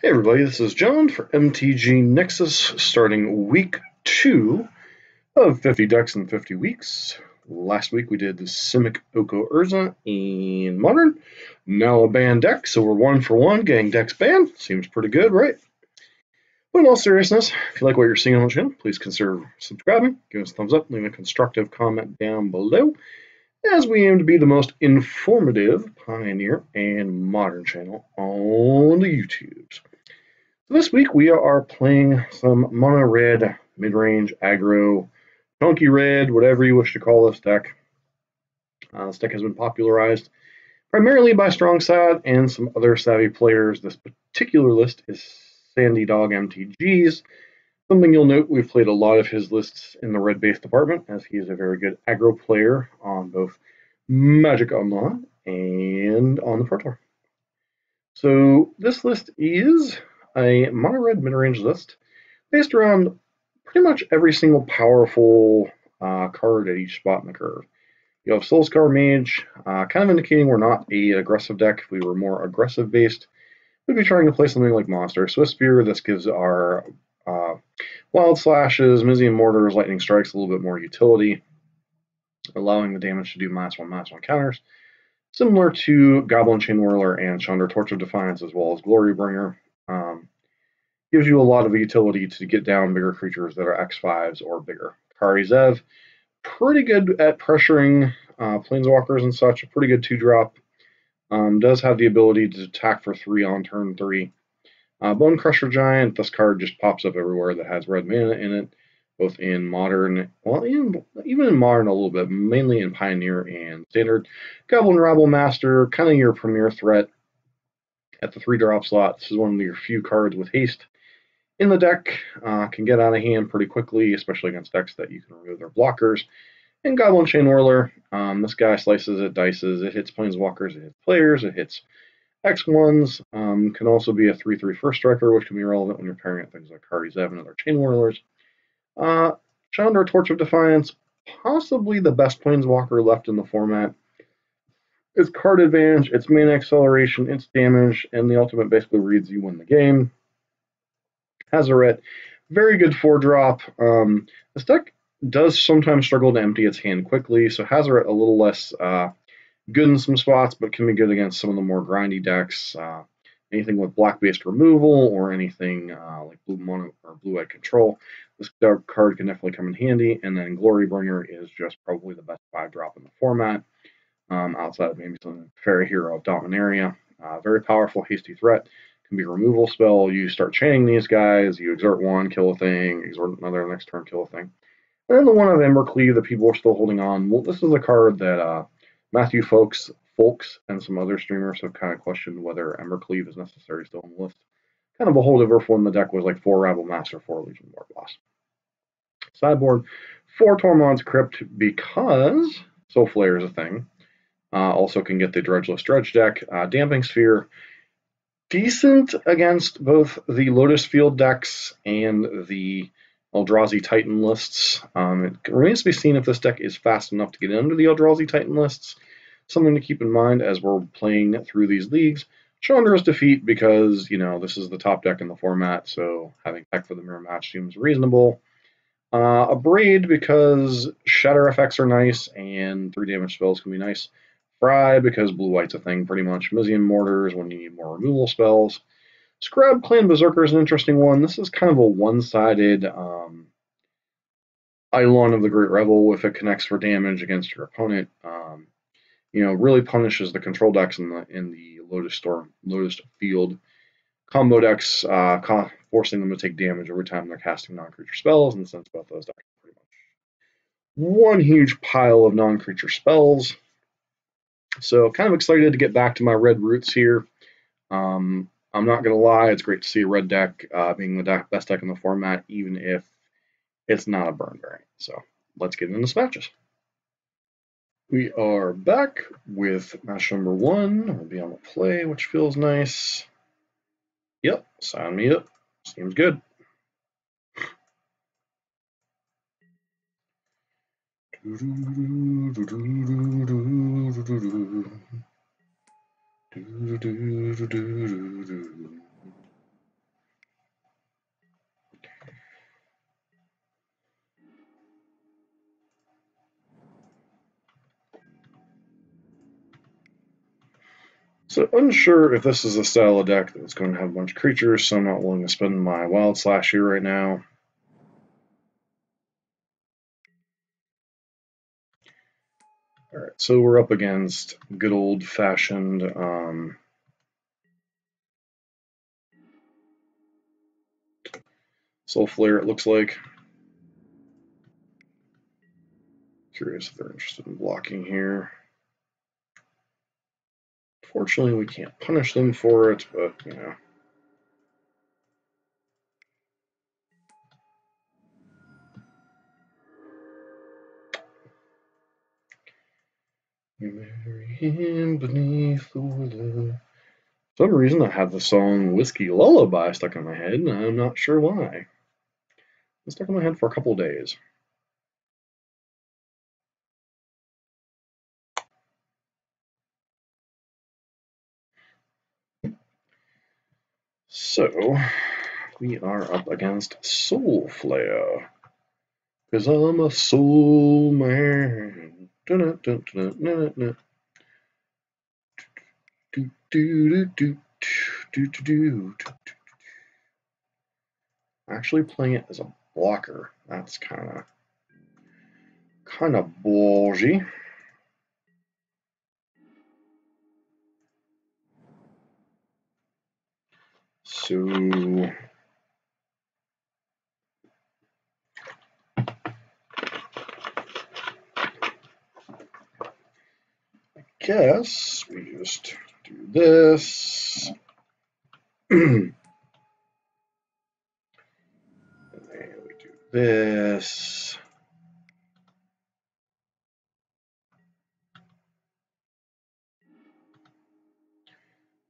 Hey everybody, this is John for MTG Nexus, starting week 2 of 50 decks in 50 weeks. Last week we did the Simic Oko Urza in Modern, now a banned deck, so we're 1 for 1, getting decks banned. Seems pretty good, right? But in all seriousness, if you like what you're seeing on the channel, please consider subscribing, give us a thumbs up, leave a constructive comment down below, as we aim to be the most informative Pioneer and Modern channel on the YouTubes. So this week we are playing some Mono Red Midrange Aggro, Chonky Red, whatever you wish to call this deck. This deck has been popularized primarily by Strongside and some other savvy players. This particular list is Sandy Dog MTG's. Something you'll note, we've played a lot of his lists in the red-based department, as he is a very good aggro player on both Magic Online and on the Pro Tour. So this list is a Mono Red Midrange list based around pretty much every single powerful card at each spot in the curve. You have Soulscar Mage, kind of indicating we're not a aggressive deck. If we were more aggressive based, we'd be trying to play something like Monster. Swift Spear, this gives our Wild Slashes, Mizzy and Mortars, Lightning Strikes a little bit more utility, allowing the damage to do -1/-1 counters. Similar to Goblin Chain Whirler and Chandra Torch of Defiance, as well as Glory Bringer. Gives you a lot of utility to get down bigger creatures that are X5s or bigger. Kari Zev, pretty good at pressuring Planeswalkers and such, a pretty good 2-drop. Does have the ability to attack for 3 on turn 3. Bone Crusher Giant, this card just pops up everywhere that has red mana in it, both in Modern, well, even in Modern a little bit, mainly in Pioneer and Standard. Goblin Rabble Master, kind of your premier threat at the 3-drop slot. This is one of your few cards with haste in the deck, can get out of hand pretty quickly, especially against decks that you can remove their blockers. And Goblin Chain Whirler, this guy slices it, dices, it hits Planeswalkers, it hits players, it hits X1s, can also be a 3/3 first striker, which can be relevant when you're pairing up things like Kari Zev and other Chain Whirlers. Chandra Torch of Defiance, possibly the best Planeswalker left in the format. Its card advantage, its mana acceleration, its damage, and the ultimate basically reads you win the game. Hazaret, very good 4-drop. This deck does sometimes struggle to empty its hand quickly, so Hazaret a little less good in some spots, but can be good against some of the more grindy decks. Anything with black-based removal or anything like blue mono or blue-white control, this card can definitely come in handy. And then Glory Bringer is just probably the best 5-drop in the format, outside of maybe some Fairy Hero of Dominaria. Very powerful, hasty threat. Can be a removal spell. You start chaining these guys, you exert one, kill a thing, exert another, next turn, kill a thing. And then the one of Embercleave that people are still holding on. Well, this is a card that Matthew Folks and some other streamers have kind of questioned whether Embercleave is necessary still on the list. Kind of a holdover for when the deck was like 4 Rabble Master, 4 Legion Warboss. Sideboard, 4 Tormod's Crypt because Soulflayer is a thing. Also can get the Dredgeless Dredge deck. Damping Sphere, decent against both the Lotus Field decks and the Eldrazi Titan lists. It remains to be seen if this deck is fast enough to get into the Eldrazi Titan lists. Something to keep in mind as we're playing through these leagues. Chandra's defeat because, this is the top deck in the format, so having tech for the mirror match seems reasonable. Abrade because shatter effects are nice and 3 damage spells can be nice. Fry because blue-white's a thing pretty much. Mizzy and Mortars when you need more removal spells. Scrub Clan Berserker is an interesting one. This is kind of a one-sided Eidolon of the Great Revel if it connects for damage against your opponent. Really punishes the control decks in the Lotus Field combo decks, forcing them to take damage every time they're casting non-creature spells. In the sense, both those decks are pretty much one huge pile of non-creature spells. So kind of excited to get back to my red roots here. I'm not going to lie, it's great to see a red deck being the best deck in the format, even if it's not a burn variant. So let's get into some matches. We are back with match number 1. We'll be on the play, which feels nice. Yep, sign me up. Seems good. So unsure if this is a style of deck that's going to have a bunch of creatures, so I'm not willing to spend my Wild Slash here right now. Alright, so we're up against good old-fashioned Soulflayer, it looks like. Curious if they're interested in blocking here. Fortunately, we can't punish them for it, but, you know. You marry him beneath the willow. For some reason, I had the song Whiskey Lullaby stuck in my head, and I'm not sure why. It's stuck in my head for a couple of days. So, we are up against Soulflayer. Because I'm a soul man. Dun, dun, dun, dun, dun. Do, do, do, do, do, do. Actually playing it as a blocker. That's kind of ballsy. So I guess we just do this. And then we do this.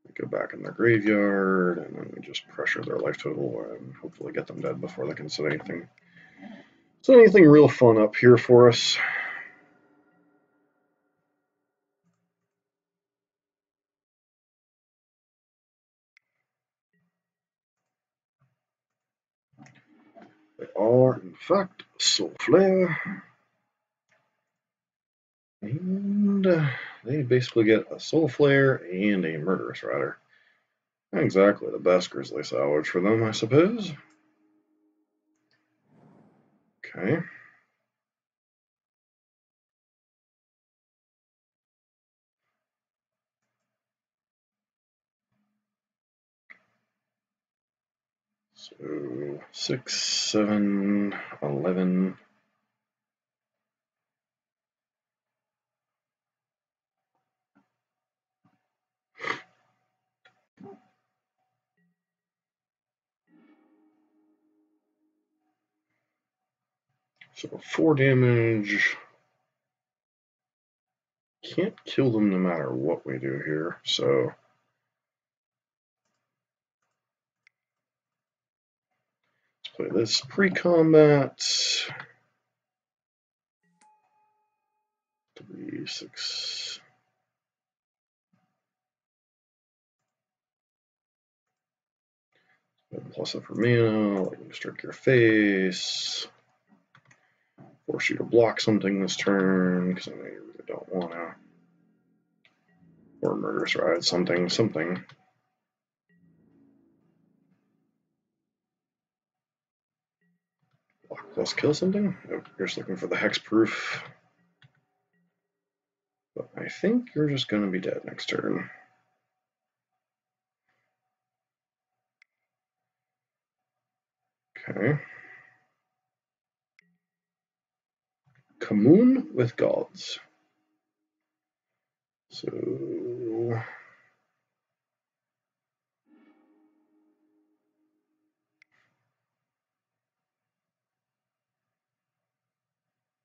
We go back in their graveyard, and then we just pressure their life total and hopefully get them dead before they can set anything. So anything real fun up here for us. They are, in fact, Soulflayer. And they basically get a Soulflayer and a Murderous Rider. Not exactly the best Grizzly salvage for them, I suppose. Okay. So 6, 7, 11. So 4 damage. Can't kill them no matter what we do here, so let's play this pre-combat. 3, 6. Plus up for mana, let me strike your face. Force you to block something this turn, because I know you really don't want to. Or Murderous Ride, something. Block plus kill something? Nope, you're just looking for the hexproof. But I think you're just going to be dead next turn. Okay. Commune with Gods. So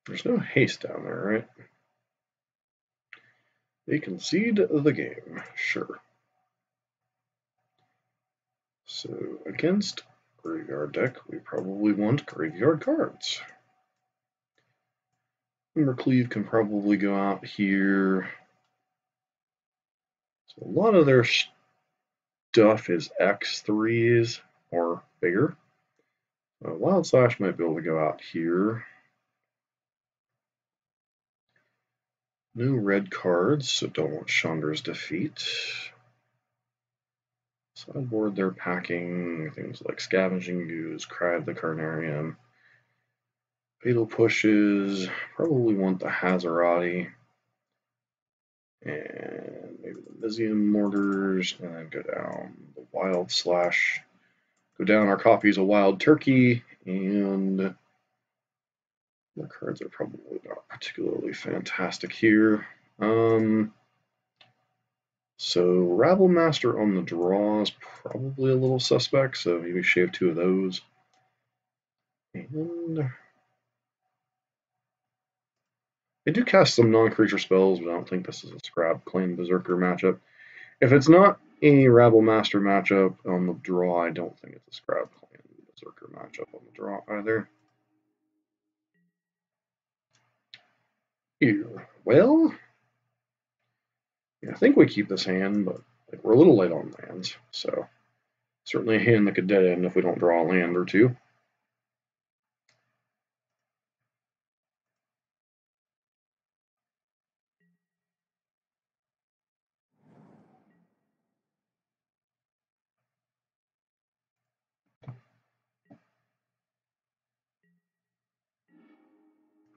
there's no haste down there, right? They concede the game, sure. So against graveyard deck, we probably want graveyard cards. Cleave can probably go out here. So a lot of their stuff is X3s or bigger. Wild Slash might be able to go out here. No red cards, so don't want Chandra's Defeat. Sideboard, they're packing things like Scavenging Ooze, Cry of the Carnarium, Fatal Pushes, probably want the Hazarati, and maybe the Mizium Mortars, and then go down the Wild Slash. Go down our copies of Wild Turkey, and the cards are probably not particularly fantastic here. So Rabble Master on the draw is probably a little suspect, so maybe shave 2 of those. And I do cast some non-creature spells, but I don't think this is a Scrab Clan Berserker matchup. If it's not a Rabble Master matchup on the draw, I don't think it's a Scrab Clan Berserker matchup on the draw either. Here. Well, yeah, I think we keep this hand, but like, we're a little late on lands, so certainly a hand that could dead end if we don't draw a land or two.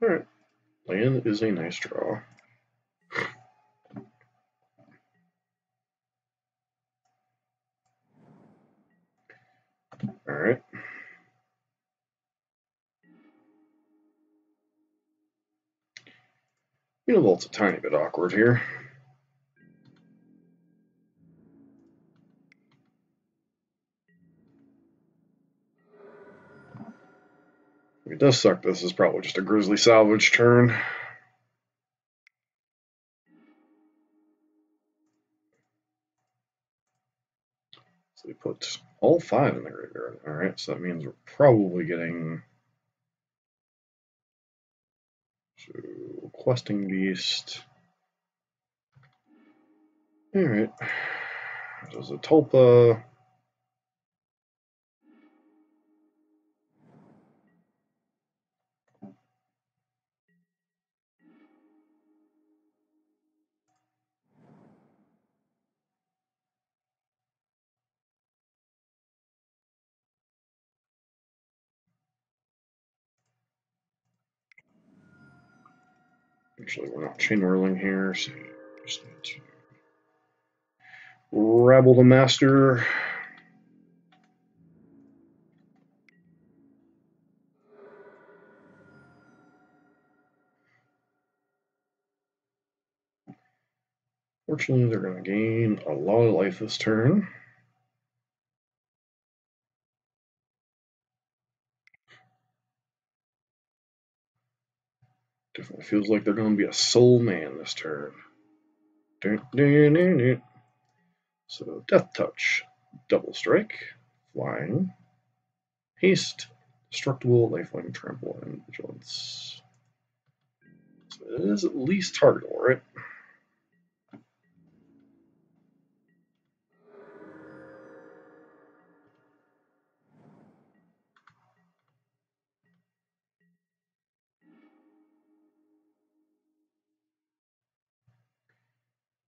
Alright, land is a nice draw. Alright. Univolt's a tiny bit awkward here. If it does suck, this is probably just a Grizzly Salvage turn. So we put all 5 in the graveyard. Alright, so that means we're probably getting Questing Beast. Alright. There's a Tulpa. Actually, we're not chain whirling here, so just need to Rabble the Master. Fortunately, they're going to gain a lot of life this turn. Definitely feels like they're going to be a soul man this turn. So Death Touch, Double Strike, Flying, Haste, Destructible, Lifeline, Trample, and Vigilance. So it is at least targetable, right?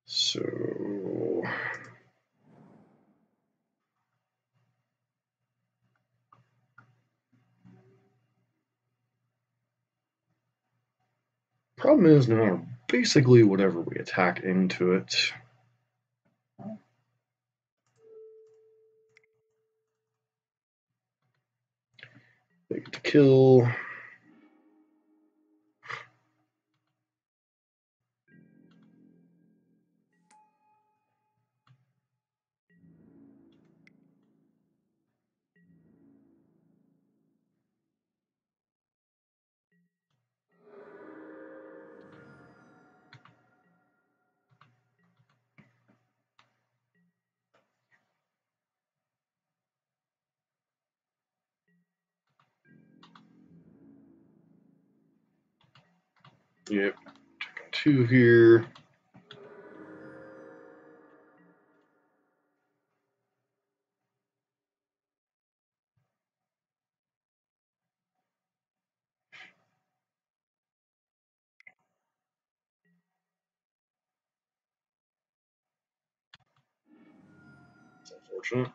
So problem is now basically whatever we attack into it. They get to kill. Yep, taking 2 here. unfortunate.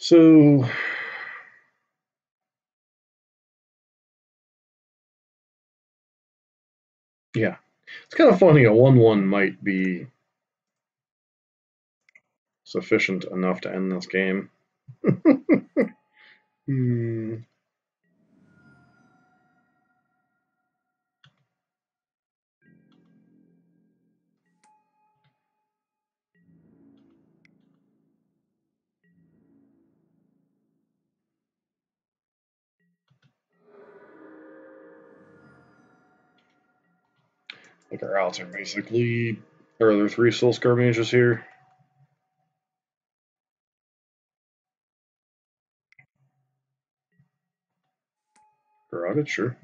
So, yeah, it's kind of funny. A 1-1 might be sufficient enough to end this game. Hmm. Like our outs are basically, or are there 3 Soul Scar Mages here? Garroted, sure.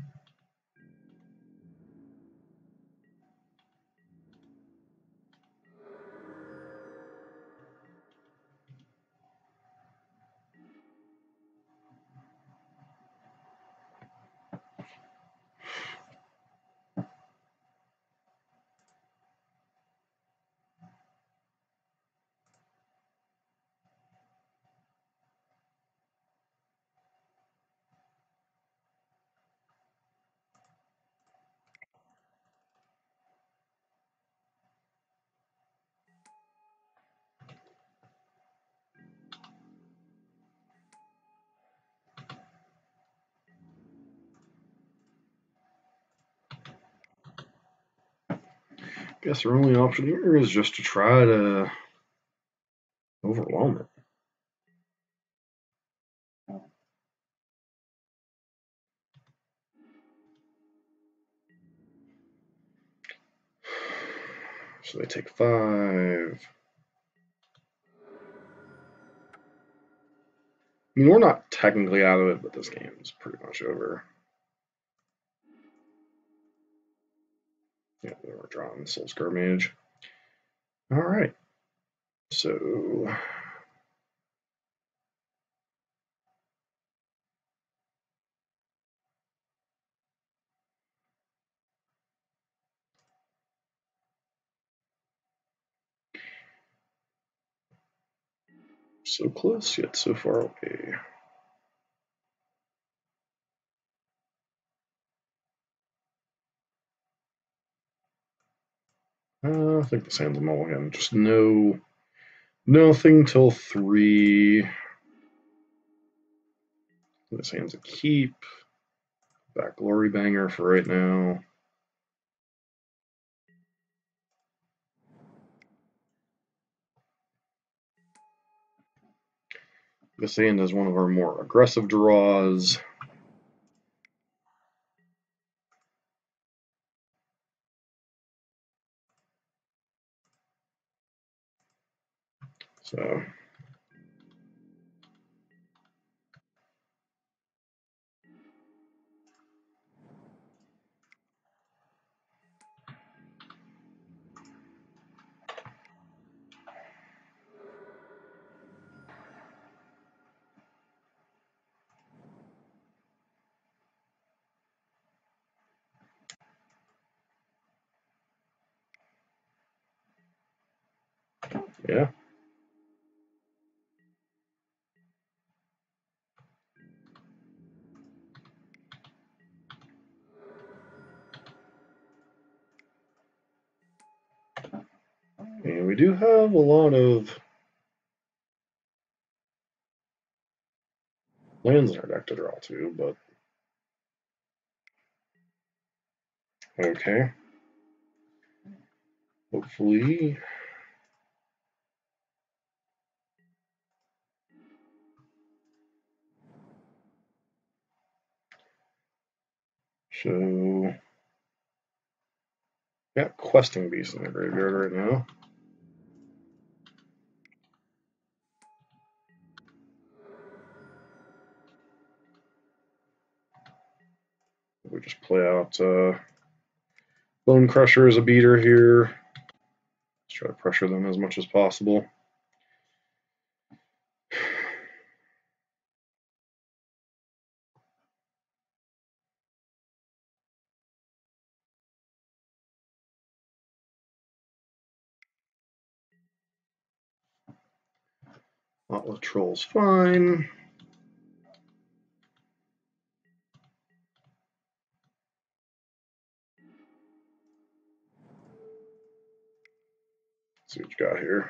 Guess our only option here is just to try to overwhelm it. So they take 5. I mean, we're not technically out of it, but this game is pretty much over. Yeah, we're drawing Soul Scar Mage. All right. So close yet so far away. I think this hand's a mulligan. Just nothing till 3. This hand's a keep. Back Glory Banger for right now. This hand is one of our more aggressive draws. So yeah. And we do have a lot of lands in our deck to draw to, but okay. Hopefully. So, got Questing Beast in the graveyard right now. We just play out Bone Crusher as a beater here. Let's try to pressure them as much as possible. Outlet Troll's fine. Let's see what you got here.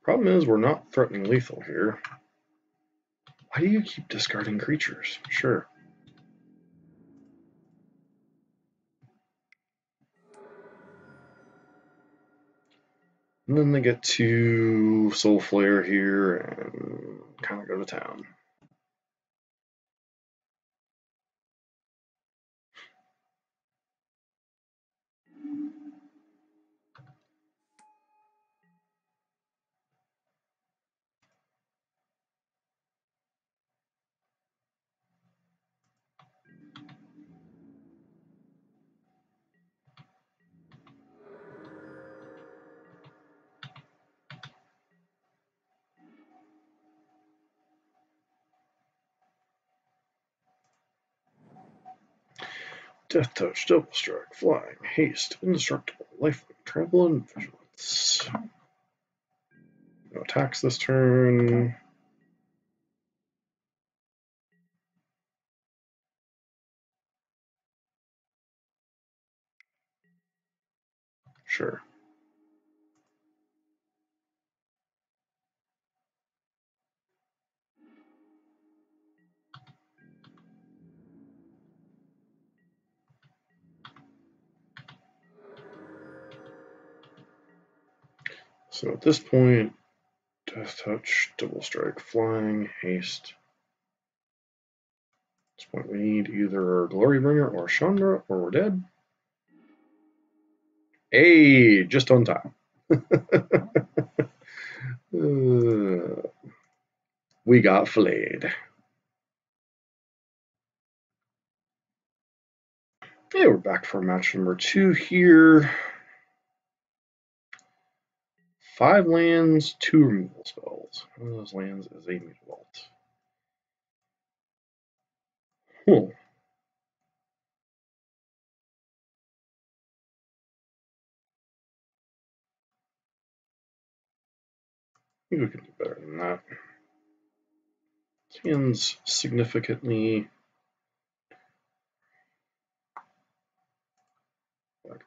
Problem is, we're not threatening lethal here. Why do you keep discarding creatures? Sure. And then they get to Soulflayer here and kind of go to town. Death Touch, Double Strike, Flying, Haste, Indestructible, Lifelink, Trample, and Vigilance. No attacks this turn. Sure. So at this point, Death Touch, Double Strike, Flying, Haste. At this point, we need either Glorybringer or Chandra, or we're dead. Hey, just on time. We got flayed. Yeah, we're back for match number 2 here. 5 lands, 2 removal spells. One of those lands is a Mutavault. Huh. I think we can do better than that. This hand's significantly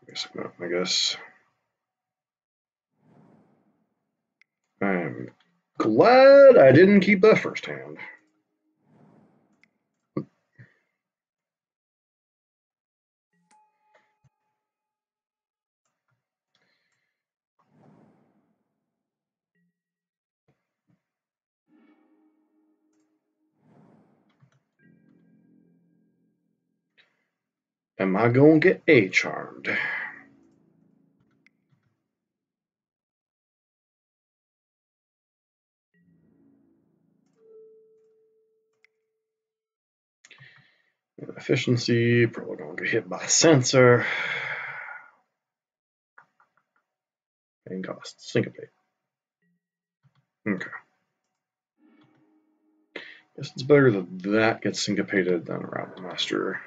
basic amount, I guess. I'm glad I didn't keep that first hand. Am I gonna get A-charmed? Efficiency, probably gonna get hit by a sensor. And cost, syncopate. Okay. Guess it's better that that gets syncopated than a Rabble Master.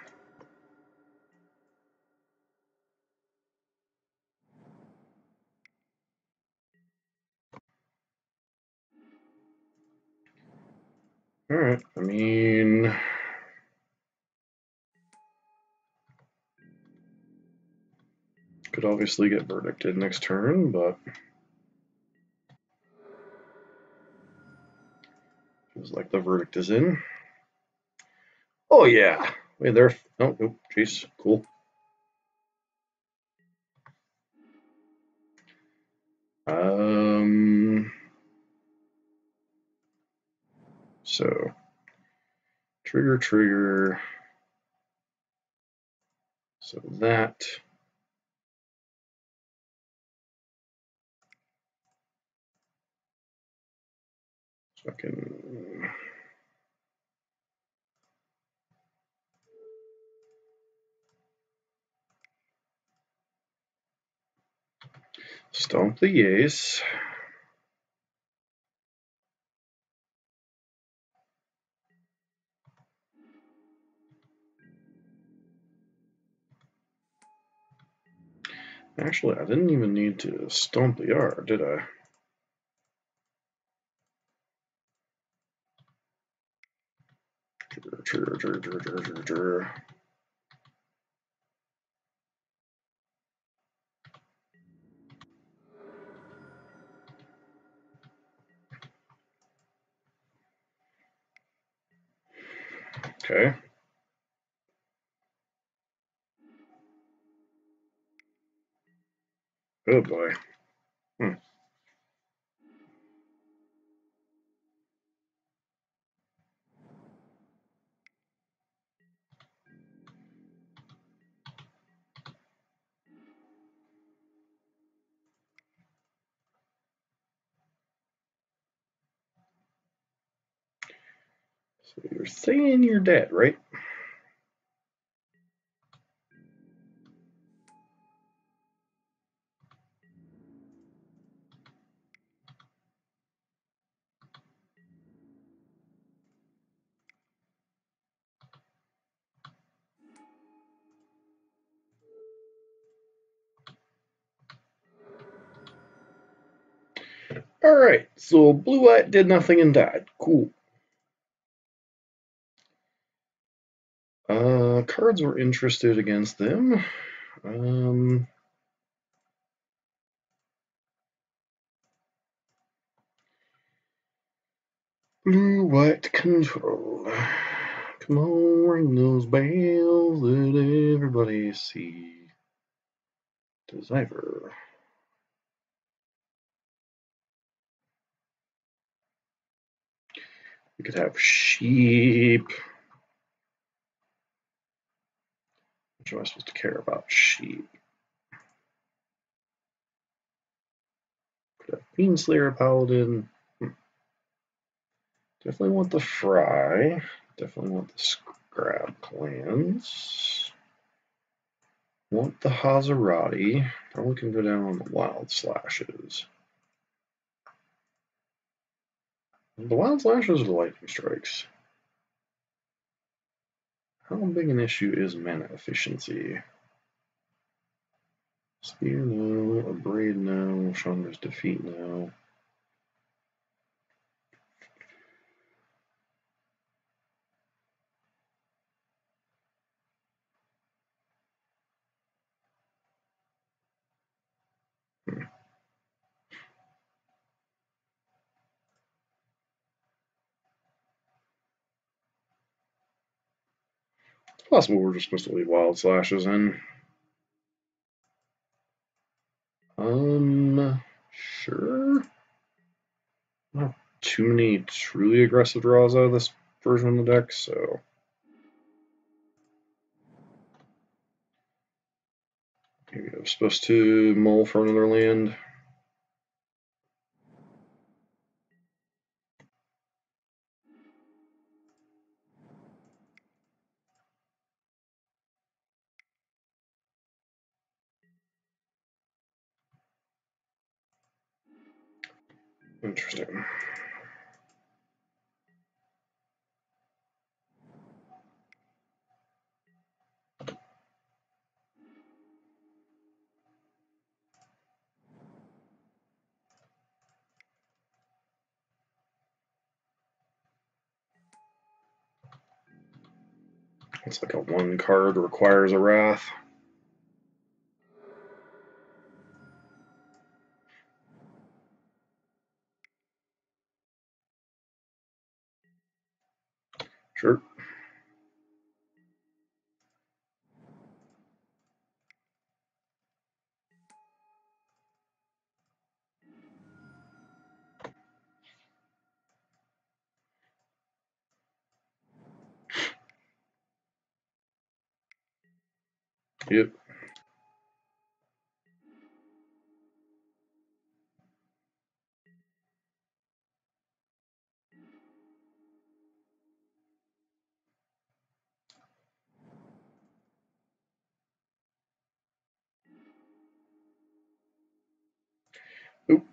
Alright, I mean... Could obviously get verdicted next turn, but... Feels like the verdict is in. Oh yeah. Wait there. Oh, nope. Jeez. Cool. So trigger. So that. So I can. Stomp the ace. Actually, I didn't even need to stomp the R, did I? Trigger. Okay. Oh boy. So you're saying you're dead, right? Alright, so blue-white did nothing and died. Cool. Cards were interested against them. Blue-white control. Come on, ring those bells, let everybody see. Decipher. We could have sheep. Which am I supposed to care about? Sheep. Could have Fiendslayer Paladin. Definitely want the Fry. Definitely want the Scrab clans. Want the Hazarati. Probably can go down on the Wild Slashes. The Wild Slashes or the Lightning Strikes? How big an issue is mana efficiency? Spear, no. Abrade, no. Chandra's Defeat, no. It's possible we're just supposed to leave Wild Slashes in. Sure. Not too many truly aggressive draws out of this version of the deck, so. Maybe I'm supposed to mull for another land. Interesting. It's like a one card requires a Wrath. Sure. Yep. Oop.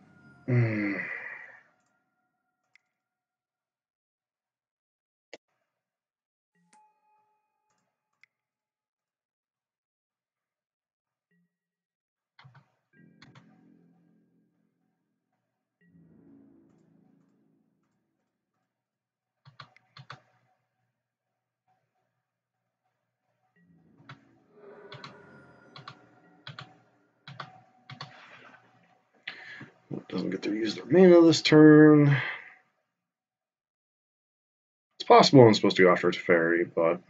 Doesn't get to use their mana this turn. It's possible I'm supposed to go after Teferi, but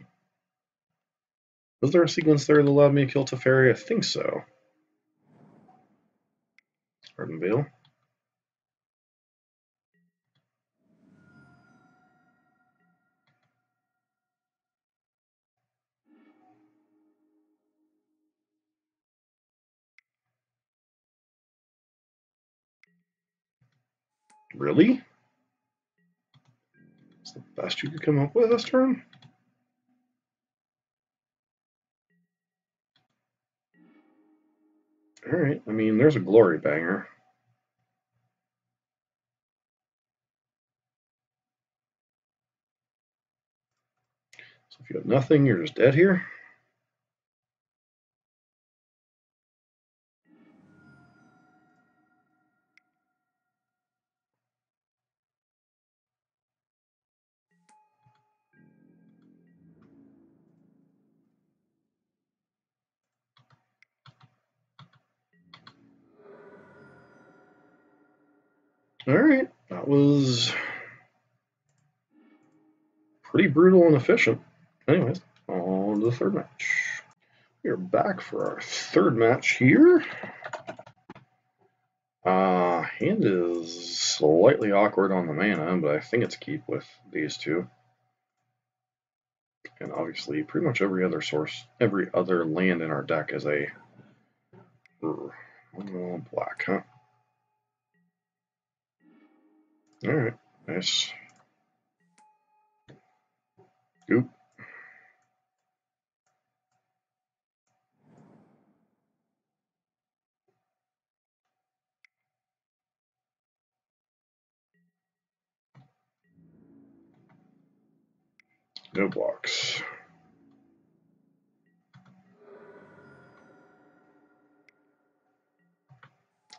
was there a sequence there that allowed me to kill Teferi? I think so. Arden Vale. Really? That's the best you could come up with this turn? Alright, I mean, there's a glory banger. So if you have nothing, you're just dead here. Alright, that was pretty brutal and efficient. Anyways, on to the third match. We are back for our third match here. Hand is slightly awkward on the mana, but I think it's keep with these two. And obviously, pretty much every other source, every other land in our deck is a black, huh? Alright, nice. Oop. No blocks.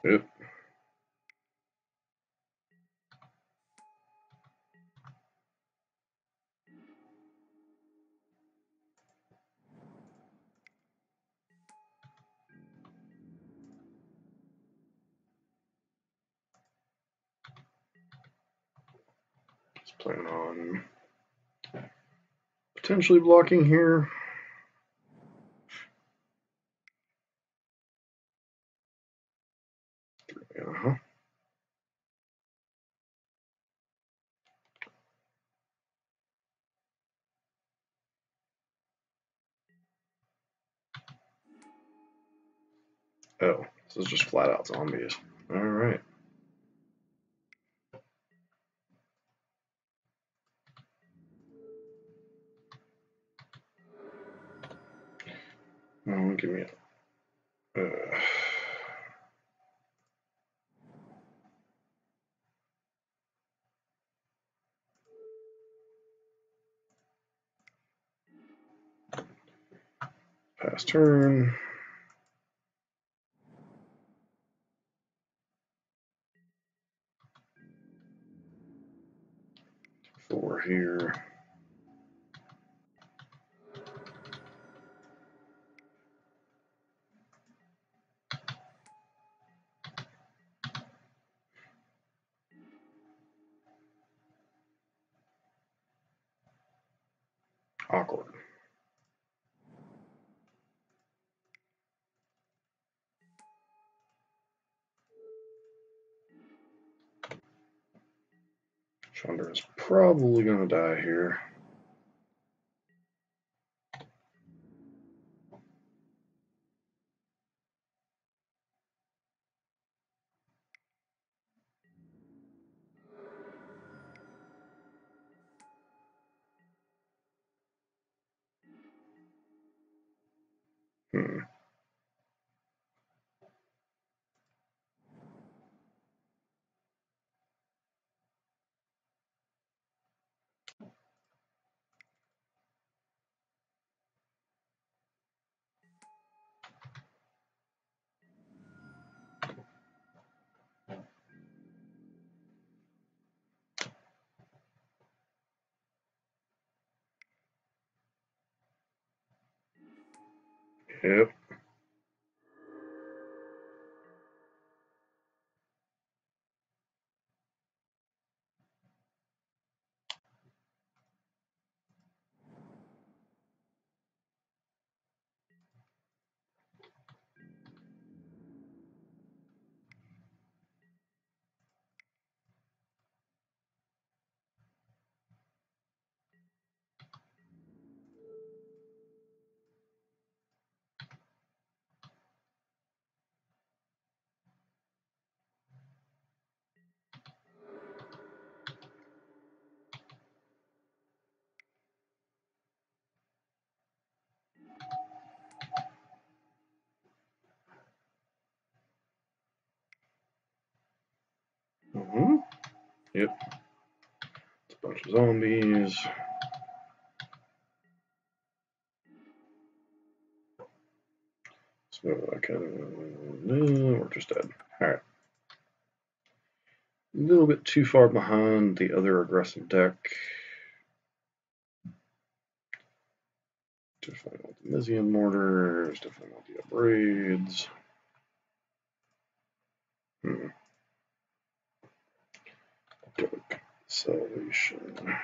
Yep. Just plan on potentially blocking here. Uh-huh. Oh, this is just flat out zombies. Alright. Oh, give me a... pass turn. 4 here. Awkward. Chandra is probably going to die here. Yep. Yep. It's a bunch of zombies. So I can. We're just dead. Alright. A little bit too far behind the other aggressive deck. Definitely want the Mizian mortars. Definitely want the upgrades. Dark Salvation.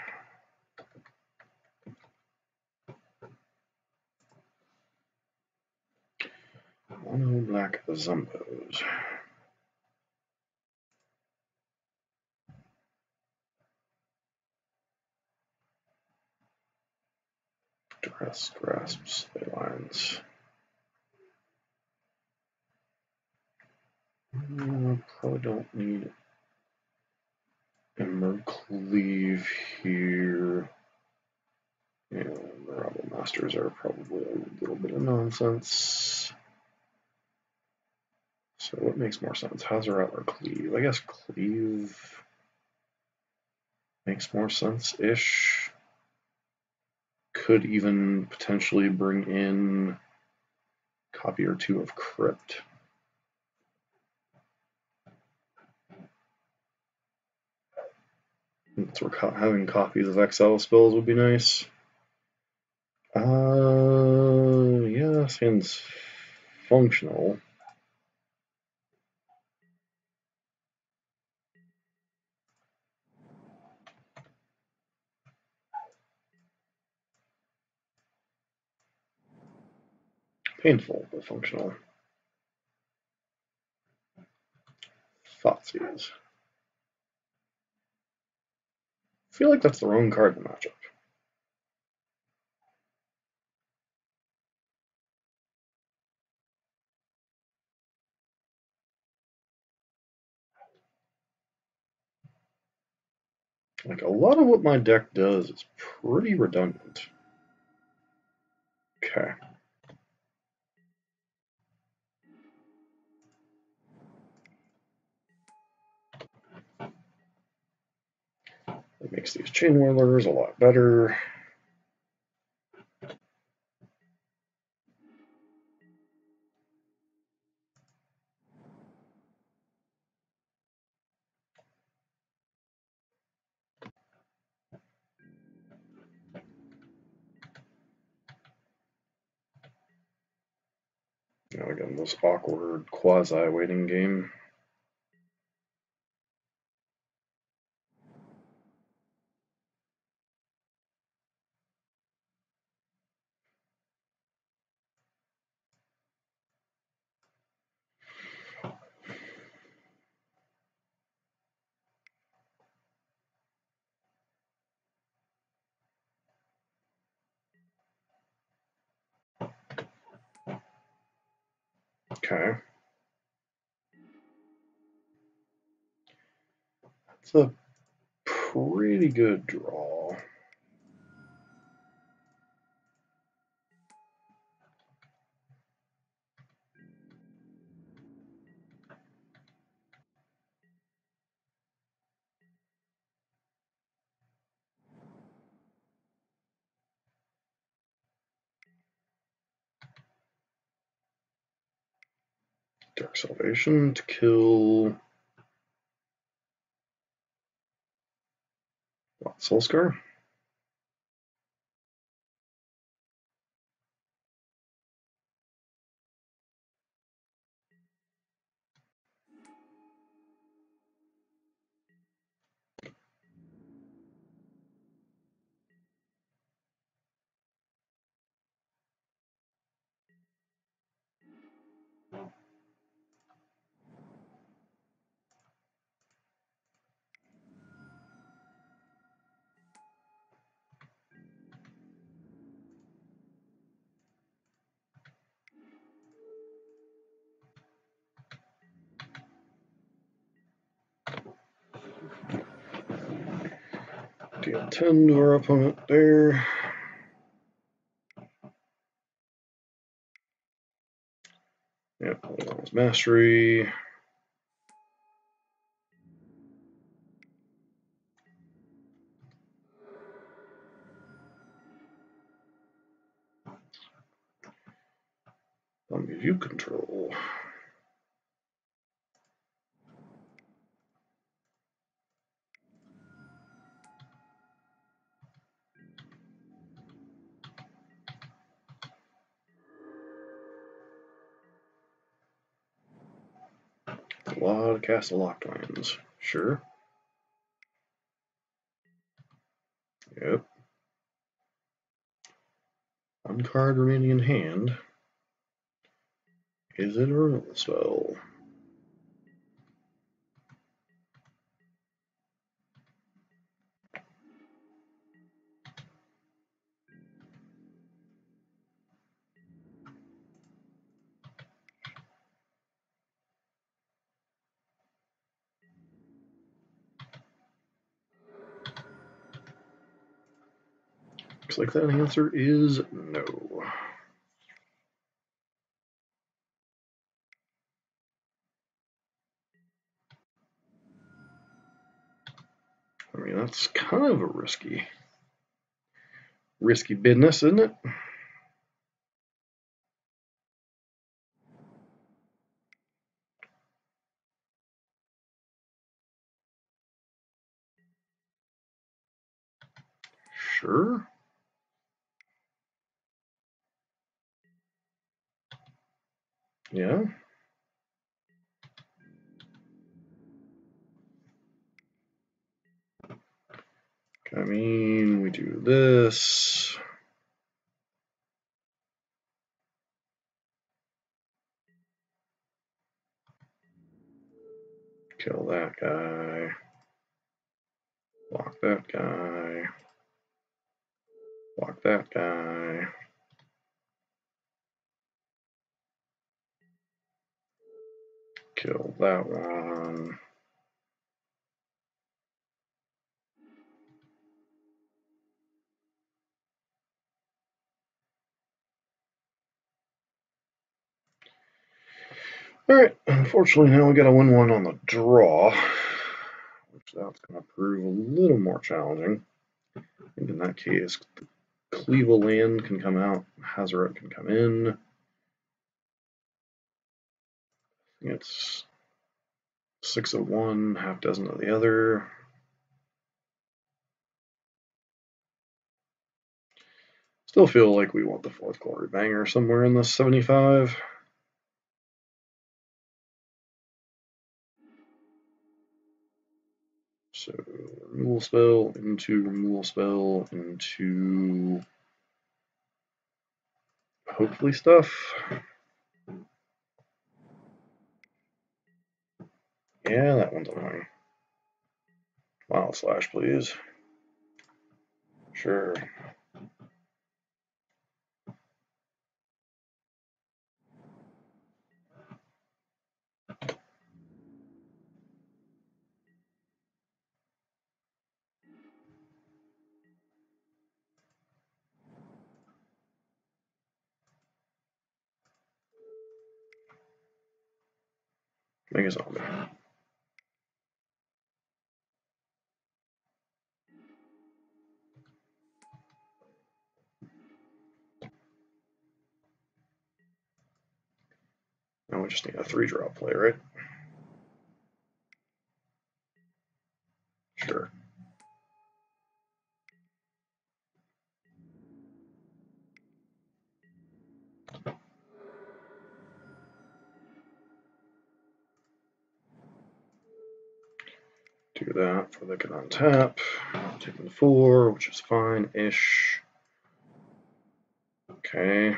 Mono black Zumbos. Dress grasps the lines. Probably don't need Emerald Cleave here. And the Rebel Masters are probably a little bit of nonsense. So what makes more sense? Hazaret or Cleave? I guess Cleave makes more sense-ish. Could even potentially bring in a copy or two of Crypt. So having copies of XL spells would be nice. Yeah, seems functional. Painful, but functional. Thoughtseize. I feel like that's the wrong card in the matchup. Like, a lot of what my deck does is pretty redundant. Okay. It makes these chain whirlers a lot better. Now again, this awkward quasi-waiting game. Okay. That's a pretty good draw. Dark Salvation to kill Soulscar. Deal 10 to our opponent there. Yep, mastery. I'll give you control. A lot of castle locked lands. Sure. Yep. One card remaining in hand. Is it a removal spell? Looks like that answer is no. I mean, that's kind of a risky business, isn't it? Sure. Yeah. I mean, we do this. Kill that guy. Block that guy. Block that guy. Kill that one. Alright, unfortunately now we gotta win one on the draw, which that's gonna prove a little more challenging. I think in that case, Cleveland can come out, Hazaret can come in. It's 6 of one, half dozen of the other. Still feel like we want the fourth glory banger somewhere in the 75. So removal spell into removal spell into hopefully stuff. Yeah, that one's annoying. Wild slash, please. Sure. Mega Zombie. Now we just need a 3-drop play, right? Sure. Do that before they can untap. Taking 4, which is fine-ish. Okay.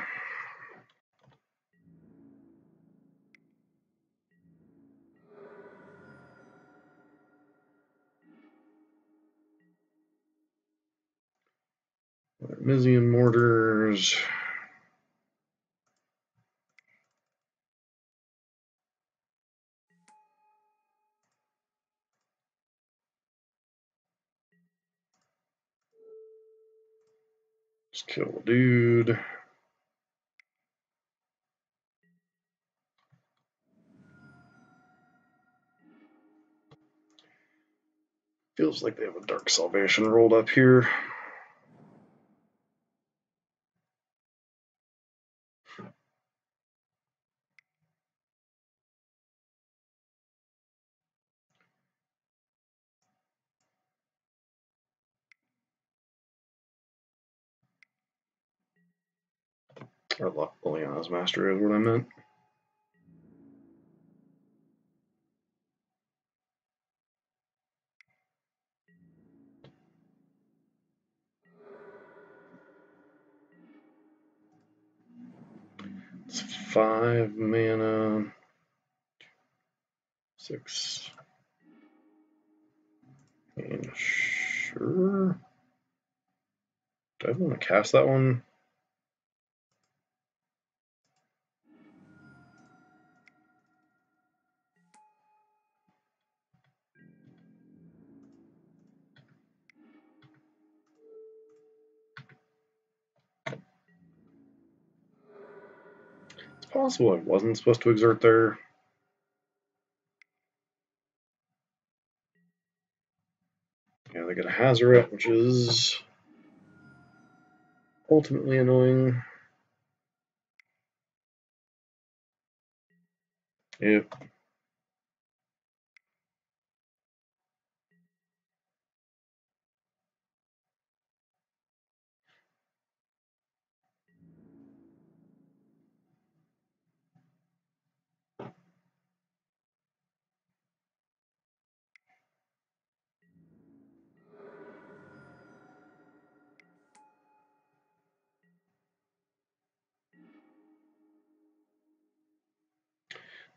Mizian Mortars. Just kill a dude. Feels like they have a Dark Salvation rolled up here. Or Liliana's Master is what I meant. It's 5 mana. 6. And sure. Do I want to cast that one? It's possible I wasn't supposed to exert there. Yeah, they get a Hazoret, which is ultimately annoying. Yep.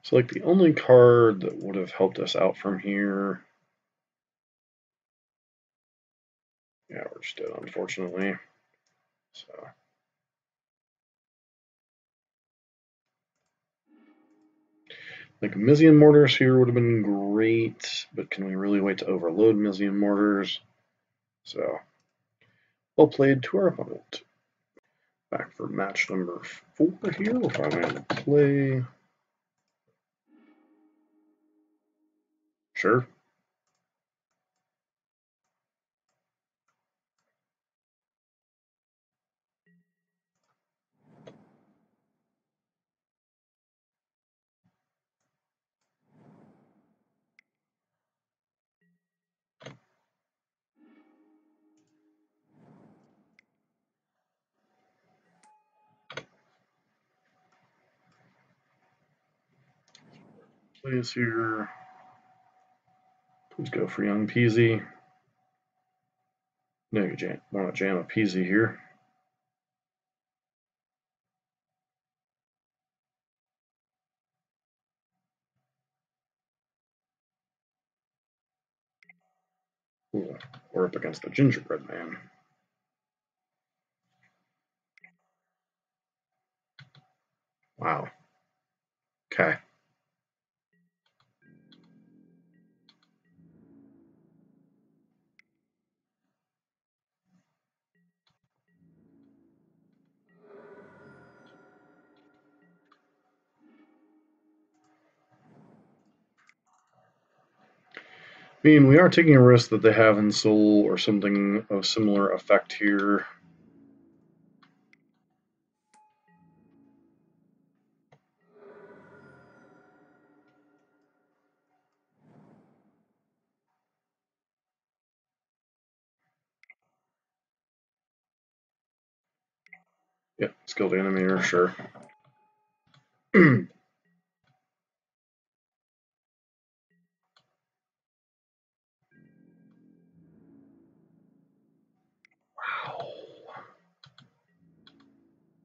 So, like, the only card that would have helped us out from here. Yeah, we're just dead, unfortunately. So. Like, Mizian Mortars here would have been great, but can we really wait to overload Mizian Mortars? So, well played to our opponent. Back for match number 4 here. We'll probably have to play. Sure. Plays here. Please go for young Peasy. No, you want to jam a Peasy here. Ooh, we're up against the Gingerbread Man. Wow. Okay. I mean, we are taking a risk that they have Ensoul or something of similar effect here. Yeah, skilled animator, sure. Wow.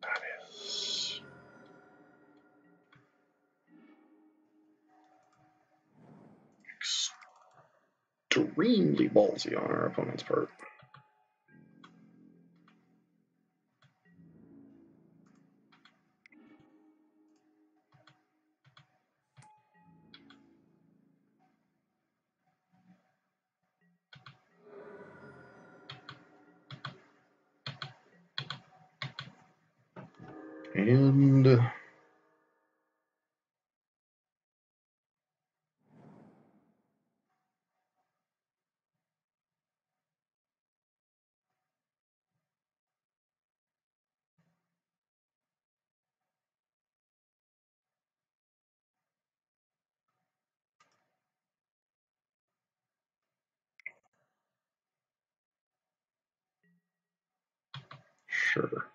That is extremely ballsy on our opponent's part. And sure.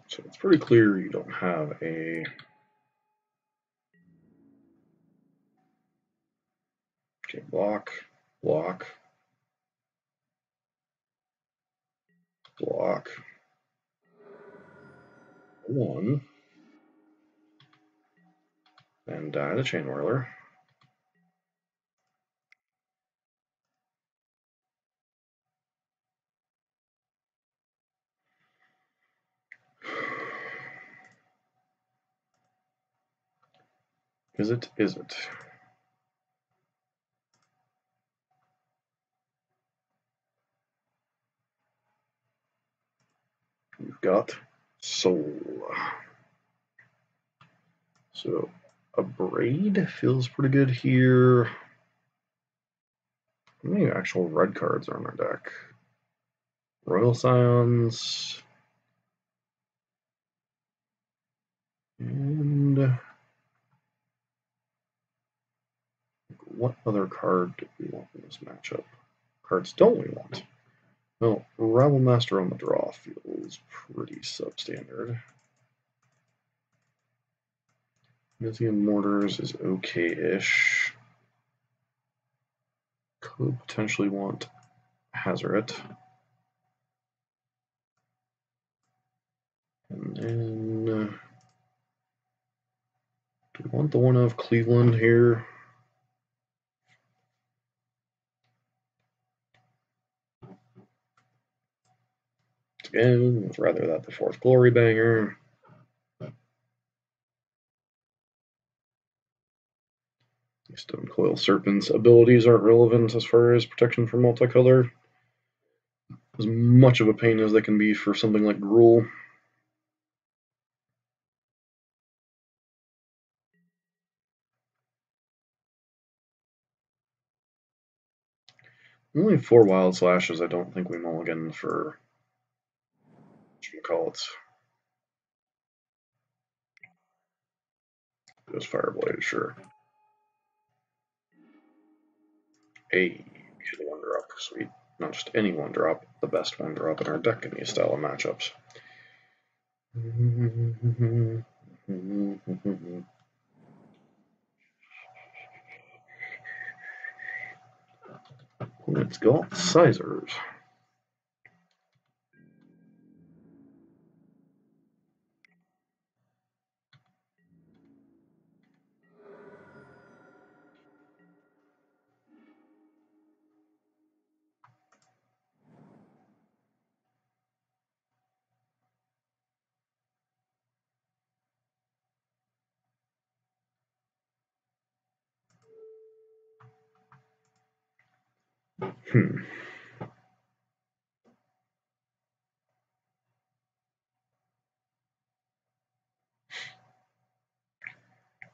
So it's pretty clear you don't have a block, block, block. One. And die the chain whirler. Is it? Is it? We've got Soul. So a braid feels pretty good here. How many actual red cards are on our deck? Royal Scions. And what other card do we want in this matchup? Cards don't we want? Well, Rabble Master on the draw feels pretty substandard. Mythian Mortars is okay-ish. Could potentially want Hazoret. And then, do we want the one of Cleveland here? Again, would rather that the fourth Glory Banger. Stone Coil Serpent's abilities aren't relevant as far as protection from multicolor. As much of a pain as they can be for something like Gruul. Only 4 Wild Slashes. I don't think we mulligan for what you call it. Just Fireblade, sure. A one drop, sweet. Not just any one drop, the best one drop in our deck in these style of matchups. Let's go Sizers. Hmm.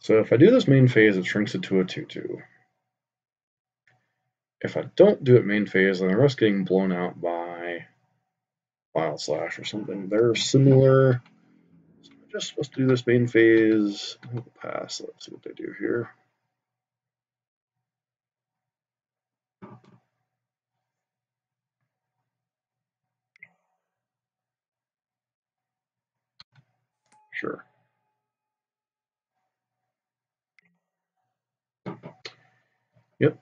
So if I do this main phase, it shrinks it to a 2/2. If I don't do it main phase, then the rest getting blown out by Wild Slash or something. They're similar. So I'm just supposed to do this main phase. We'll pass. Let's see what they do here. Sure. Yep.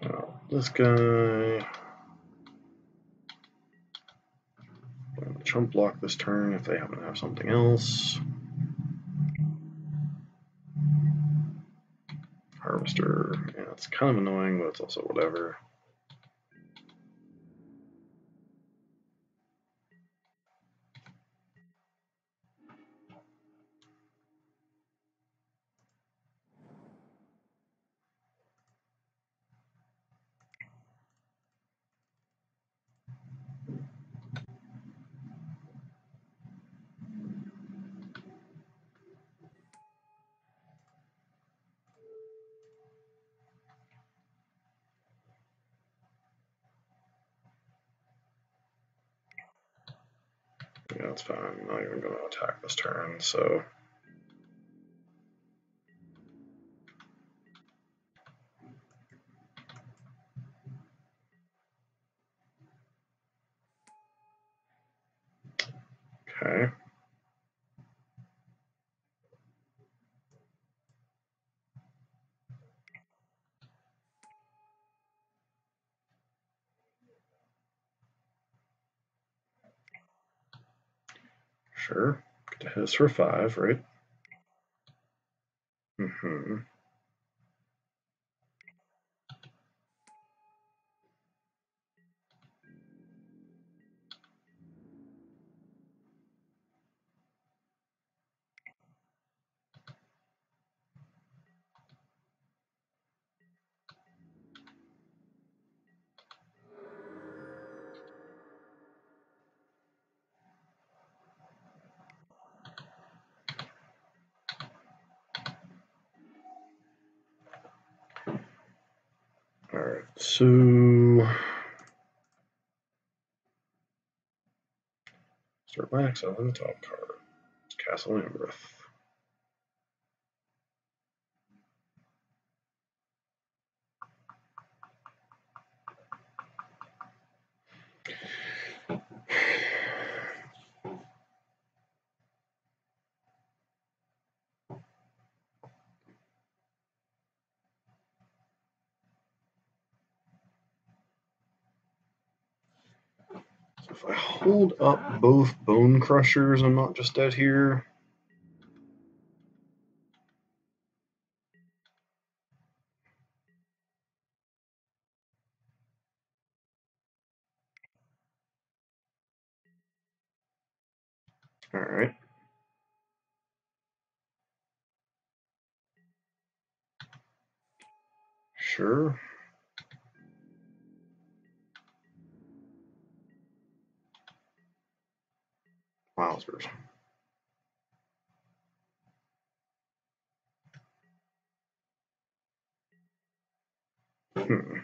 Now, this guy. I'm going to chump block this turn if they happen to have something else. Harvester. Yeah, it's kind of annoying, but it's also whatever. Yeah, that's fine. I'm not even going to attack this turn, so. Okay. Sure. Get to hit us for 5, right? Mm-hmm. Alright, so. Start by exiling the top card. Castle Ambreth. So if I hold up both Bone Crushers, I'm not just dead here. Alright. Sure. Wowzers. Hmm.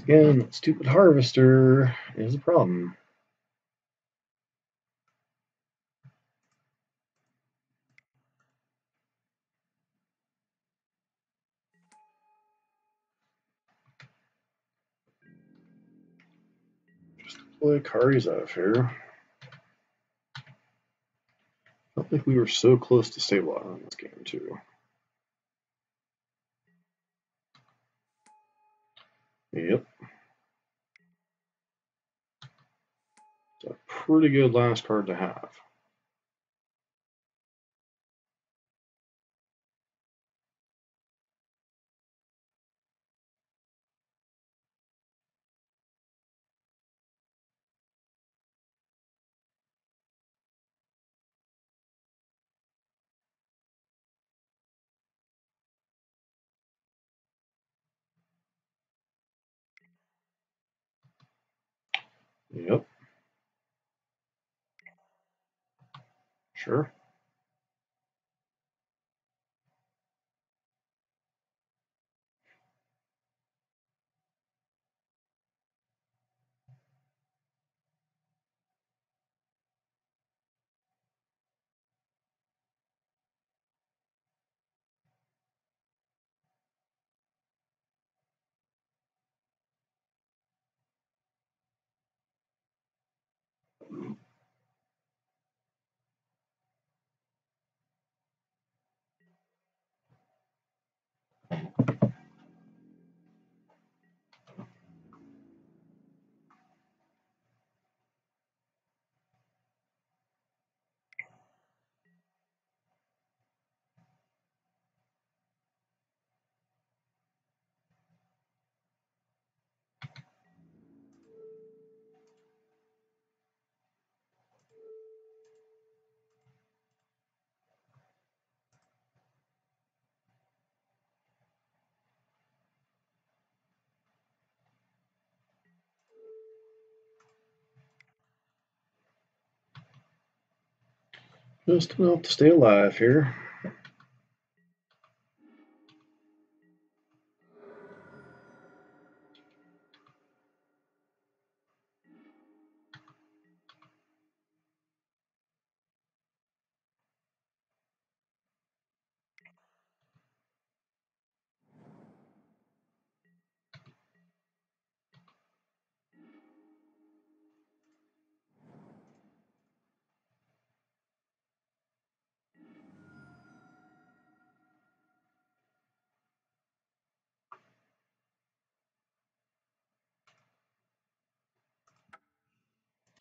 Again, that stupid harvester is a problem. Just play Kari's out of here. Felt like we were so close to stabilizing on this game too. Yep. It's a pretty good last card to have. Yep. Sure. Just enough to stay alive here.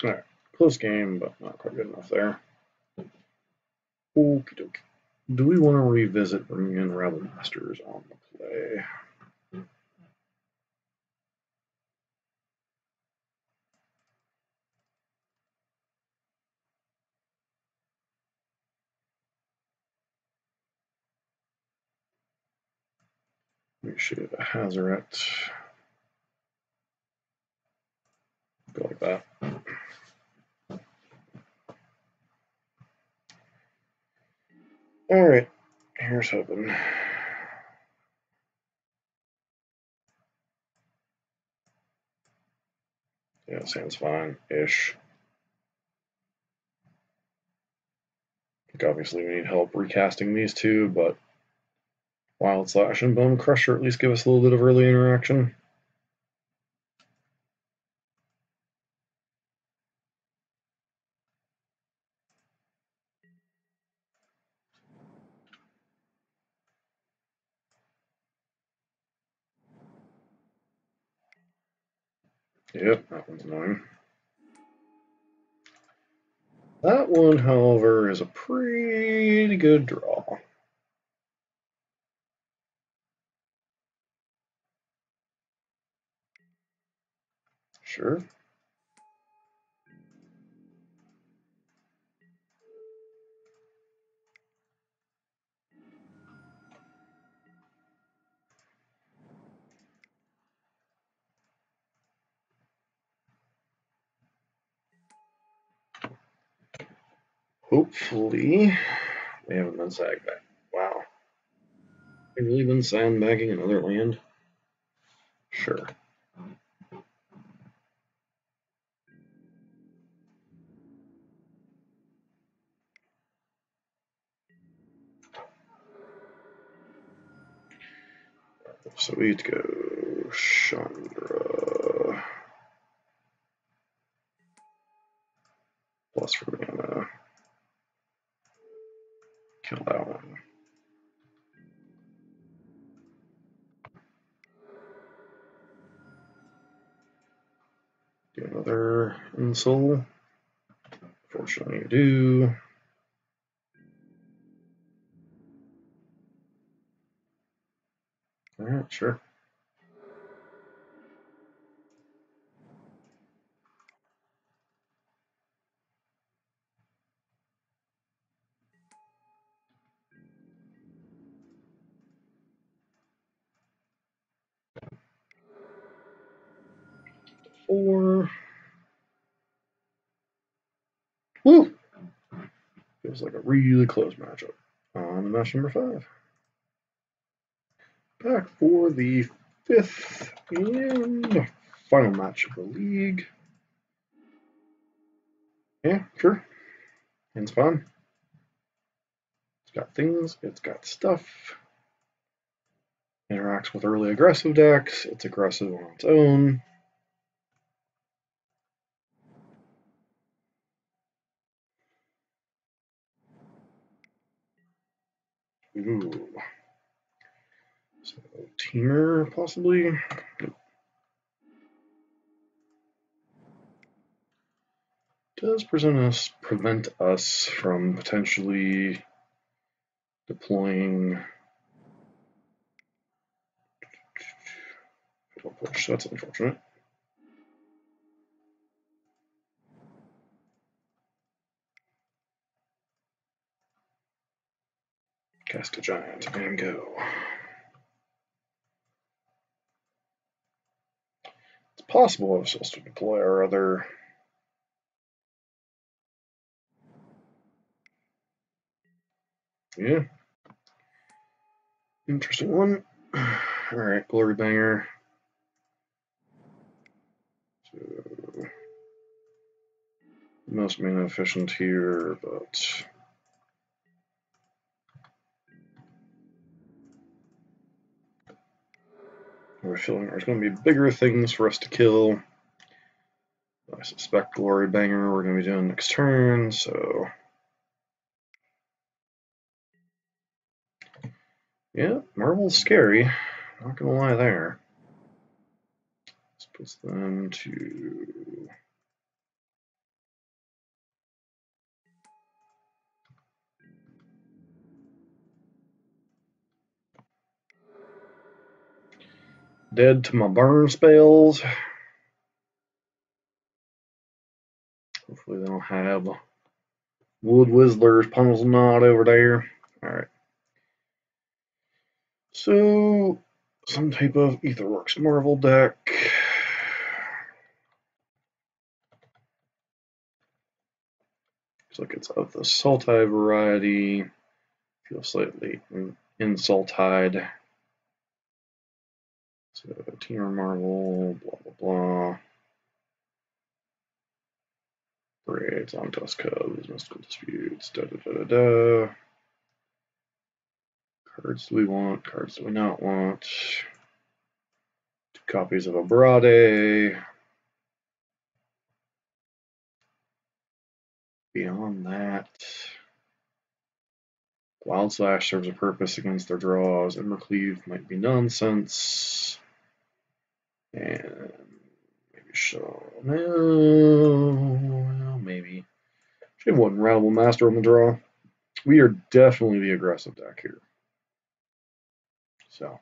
Alright, close game, but not quite good enough there. Okie dokie. Do we want to revisit bringing in Rebel Masters on the play? Let me shoot a Hazaret. Go like that. Alright, here's hoping. Yeah, sounds fine-ish. Obviously we need help recasting these two, but Wild Slash and Bone Crusher at least give us a little bit of early interaction. Yep, that one's annoying. That one, however, is a pretty good draw. Sure. Hopefully, they haven't been sandbagged. Wow. They've really been sandbagging another land? Sure. So we get to go Chandra. Plus for mana. Kill that one. Do another Ensoul. Fortunately, you do. Alright, sure. Four. Woo! Feels like a really close matchup. On to match number 5. Back for the 5th and final match of the league. Yeah, sure. It's fun. It's got things, it's got stuff. Interacts with early aggressive decks. It's aggressive on its own. Ooh. So, Teamer, possibly. Does prevent us from potentially deploying push. That's unfortunate. Cast a giant and go. It's possible I was supposed to deploy our other. Yeah. Interesting one. Alright, Glory Banger. So, most mana efficient here, but we're feeling there's going to be bigger things for us to kill. I suspect Glory Banger we're going to be doing next turn, so. Yeah, Marvel's scary. Not going to lie there. This puts them to. Dead to my burn spells. Hopefully they don't have Wood Whistler's Pummels Knot over there. Alright. So, some type of Aetherworks Marvel deck. Looks like it's of the Sultai variety. Feels slightly insultide. So, Teamer Marvel, blah blah blah. Parades, on Dust Cubs, Mystical Disputes, da da da da da. Cards do we want? Cards do we not want? 2 copies of Abrade. Beyond that, Wild Slash serves a purpose against their draws. Embercleave might be nonsense. And maybe no, maybe. Should have one Ratable Master on the draw. We are definitely the aggressive deck here. So,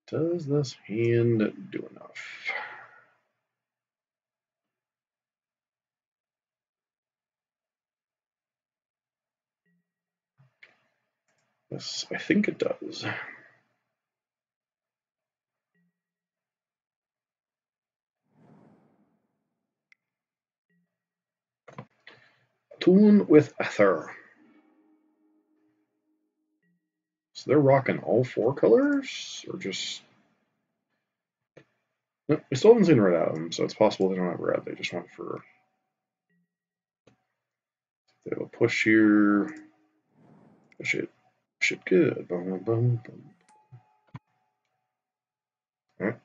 does this hand do enough? Yes, I think it does. Tune with Ether. So they're rocking all 4 colors, or just. No, we still haven't seen red out of them, so it's possible they don't have red. They just went for. They have a push here. Push it. Shit good. Boom, boom, boom, boom. All right.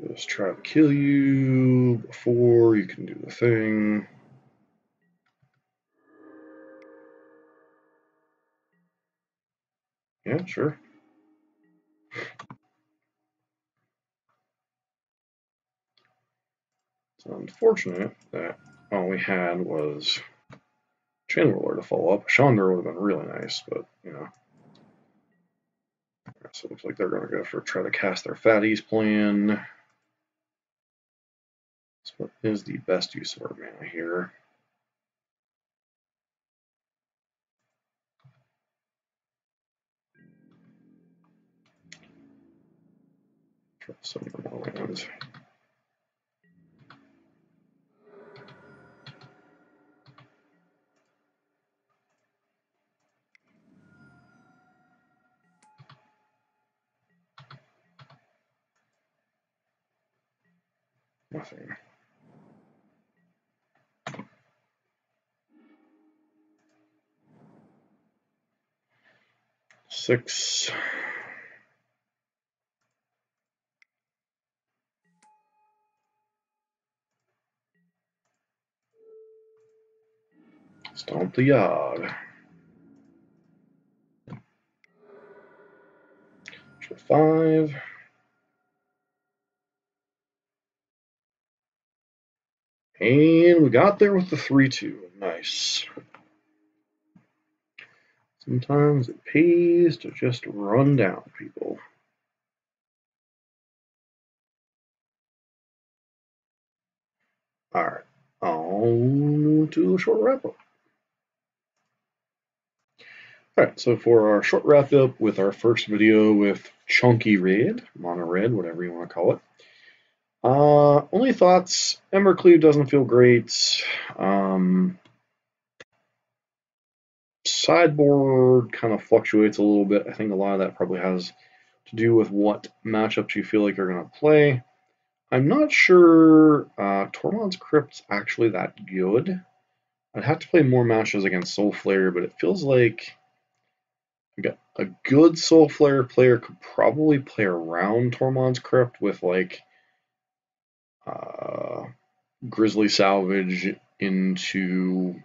Just try to kill you before you can do the thing. Yeah, sure. It's unfortunate that all we had was Chain Roller to follow up. Chandra would have been really nice, but you know. So it looks like they're going to go for try to cast their Fatties plan. So what is the best use of our mana here? Try some more lands. Nothing. Six. Stomp the yard. For 5. And we got there with the 3-2. Nice. Sometimes it pays to just run down people. Alright, on to a short wrap up. Alright, so for our short wrap up with our first video with Chonky Red, Mono Red, whatever you want to call it. Only thoughts, Embercleave doesn't feel great. Sideboard kind of fluctuates a little bit. I think a lot of that probably has to do with what matchups you feel like you're going to play. I'm not sure Tormod's Crypt's actually that good. I'd have to play more matches against Soulflayer, but it feels like a good Soulflayer player could probably play around Tormod's Crypt with like Grizzly Salvage into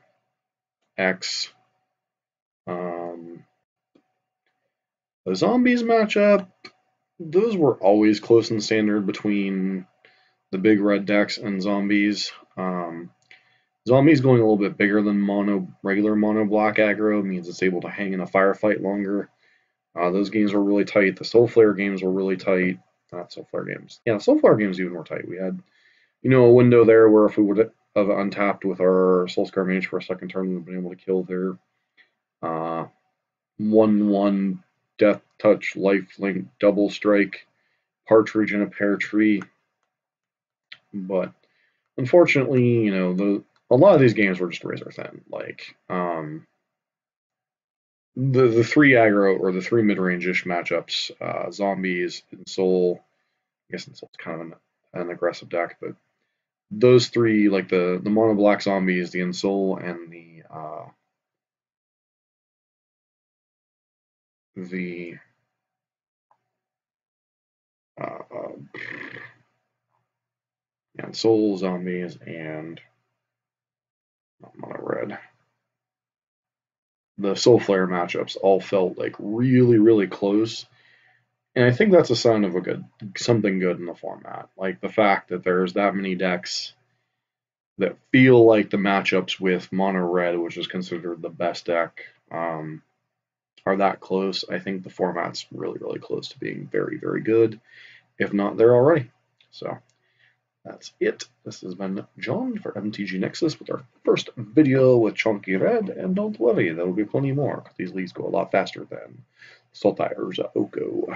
X. The Zombies matchup, those were always close in standard between the big red decks and Zombies. Zombies going a little bit bigger than regular mono black aggro means it's able to hang in a firefight longer. Those games were really tight. The Soulflayer games were really tight. Not Soulflayer games. Yeah, the Soulflayer games even were tight. We had, a window there where if we would have untapped with our Soulscar Mage for a second turn, we would have been able to kill their 1/1 Death Touch, Lifelink, Double Strike, Partridge in a Pear Tree. But unfortunately, a lot of these games were just razor thin. Like the 3 aggro or the 3 mid-range-ish matchups, Zombies, Ensoul. I guess Ensoul's kind of an aggressive deck, but those 3, like the mono black Zombies, the Ensoul, and the Ensoul, Zombies, and Mono Red. The Soulflayer matchups all felt like really, really close. And I think that's a sign of something good in the format. Like the fact that there's that many decks that feel like the matchups with Mono Red, which is considered the best deck, are that close. I think the format's really, really close to being very, very good, if not there already. So that's it. This has been John for MTG Nexus with our first video with Chonky Red, and don't worry, there will be plenty more, because these leagues go a lot faster than Sultai Marvel.